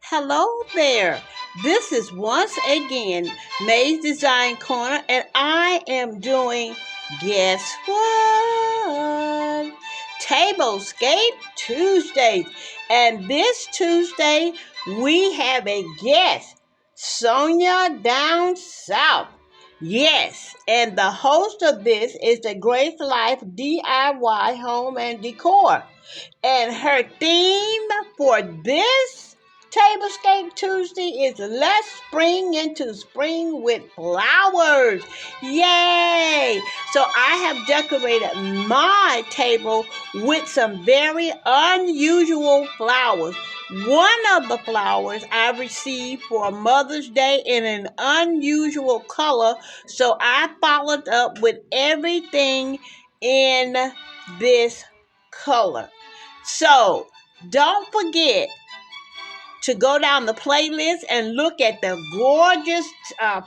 Hello there. This is once again May's Design Corner, and I am doing, guess what? Tablescape Tuesdays. And this Tuesday, we have a guest, Sonia down south. Yes, and the host of this is the Grace Life DIY Home and Decor. And her theme for this Tablescape Tuesday is Let's Spring into Spring with Flowers. Yay! So I have decorated my table with some very unusual flowers. One of the flowers I received for Mother's Day in an unusual color, so I followed up with everything in this color. So don't forget to go down the playlist and look at the gorgeous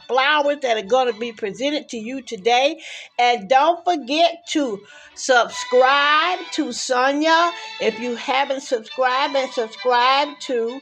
flowers that are going to be presented to you today. And don't forget to subscribe to Sonia if you haven't subscribed, and subscribe to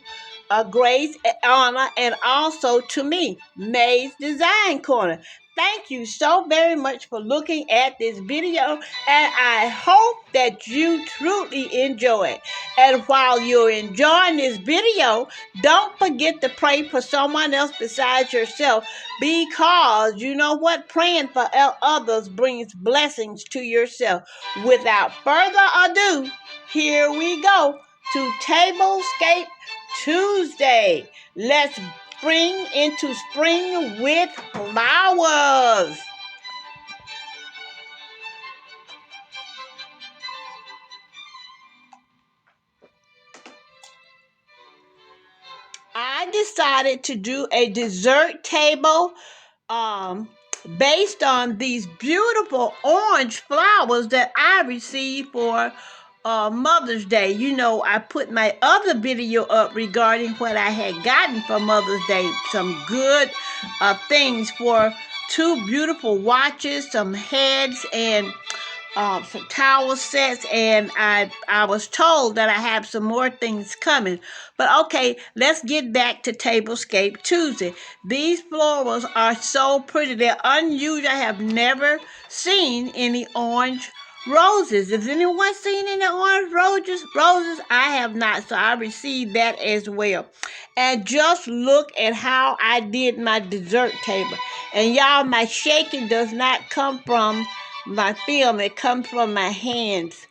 Grace, Anna, and also to me, May's Design Corner. Thank you so very much for looking at this video, and I hope that you truly enjoy it. And while you're enjoying this video, don't forget to pray for someone else besides yourself, because you know what? Praying for others brings blessings to yourself. Without further ado, here we go to Tablescape Tuesday. Let's bring into spring with flowers. I decided to do a dessert table based on these beautiful orange flowers that I received for Mother's Day. You know, I put my other video up regarding what I had gotten for Mother's Day. Some good things for two beautiful watches, some heads, and some towel sets, and I was told that I have some more things coming. But okay, let's get back to Tablescape Tuesday. These florals are so pretty. They're unusual. I have never seen any orange roses. Has anyone seen any orange roses? I have not, so I received that as well. And just look at how I did my dessert table. And y'all, my shaking does not come from my film, it comes from my hands.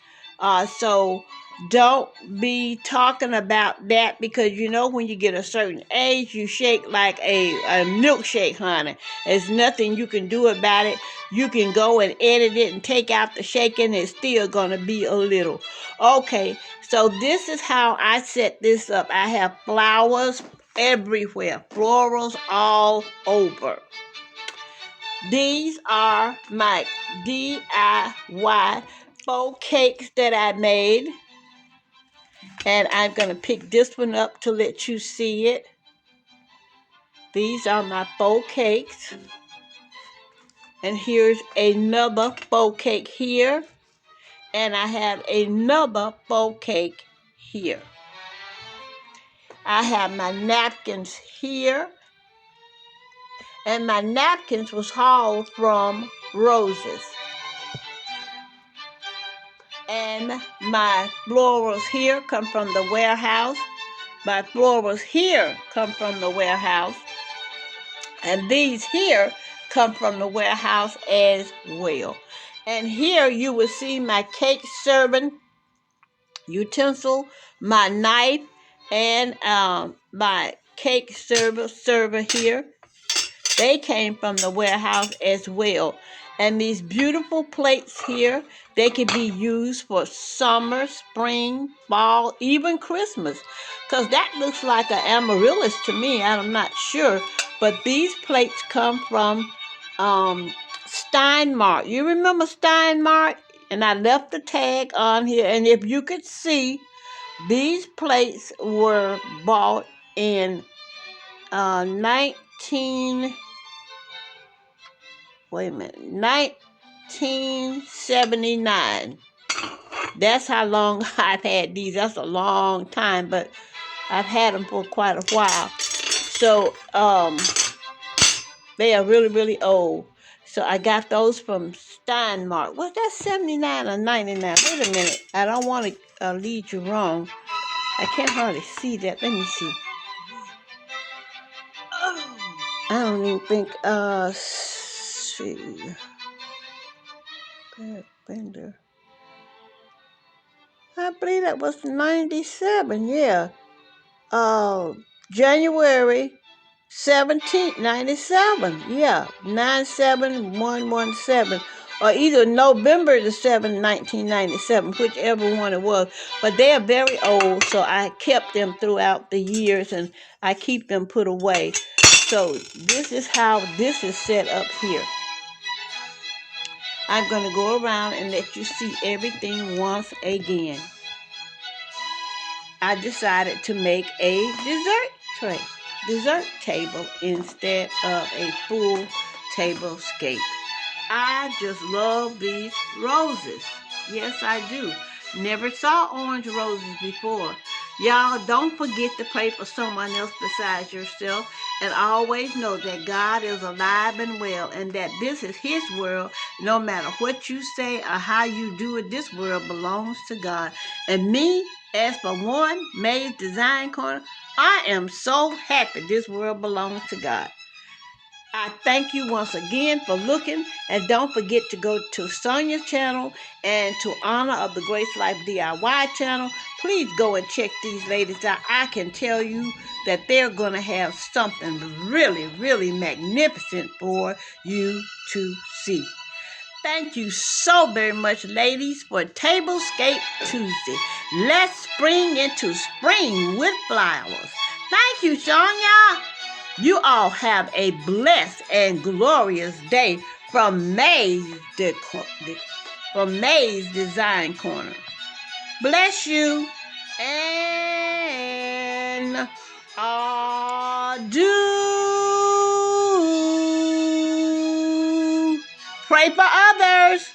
So don't be talking about that, because you know when you get a certain age, you shake like a milkshake, honey. There's nothing you can do about it. You can go and edit it and take out the shaking. It's still going to be a little. Okay, so this is how I set this up. I have flowers everywhere, florals all over. These are my DIY faux cakes that I made. And I'm going to pick this one up to let you see it. These are my faux cakes. And here's another faux cake here. And I have another faux cake here. I have my napkins here. And my napkins was hauled from Roses. And my florals here come from the warehouse. My florals here come from the warehouse. And these here come from the warehouse as well. And here you will see my cake serving utensil, my knife, and my cake server here. They came from the warehouse as well. And these beautiful plates here, they can be used for summer, spring, fall, even Christmas. Because that looks like an amaryllis to me. I'm not sure. But these plates come from Steinmart. You remember Steinmart? And I left the tag on here. And if you could see, these plates were bought in 1979. That's how long I've had these. That's a long time, but I've had them for quite a while. So they are really, really old. So I got those from Steinmark. Was that 79 or 99? Wait a minute. I don't want to lead you wrong. I can't hardly see that. Let me see. I don't even think, see. Bender. I believe that was 97, yeah. January 17th, 97. Yeah, 97117. Or either November the 7th, 1997, whichever one it was. But they are very old, so I kept them throughout the years and I keep them put away. So this is how this is set up here. I'm going to go around and let you see everything once again. I decided to make a dessert table instead of a full tablescape. I just love these roses. Yes, I do. Never saw orange roses before. Y'all, don't forget to pray for someone else besides yourself. And always know that God is alive and well and that this is His world. No matter what you say or how you do it, this world belongs to God. And me, as for one, May's Design Corner, I am so happy this world belongs to God. I thank you once again for looking, and don't forget to go to Sonia's channel and to Honor of the Grace Life DIY channel. Please go and check these ladies out. I can tell you that they're going to have something really, really magnificent for you to see. Thank you so very much, ladies, for Tablescape Tuesday. Let's spring into spring with flowers. Thank you, Sonia. You all have a blessed and glorious day from May's Design Corner. Bless you and adieu. Pray for others.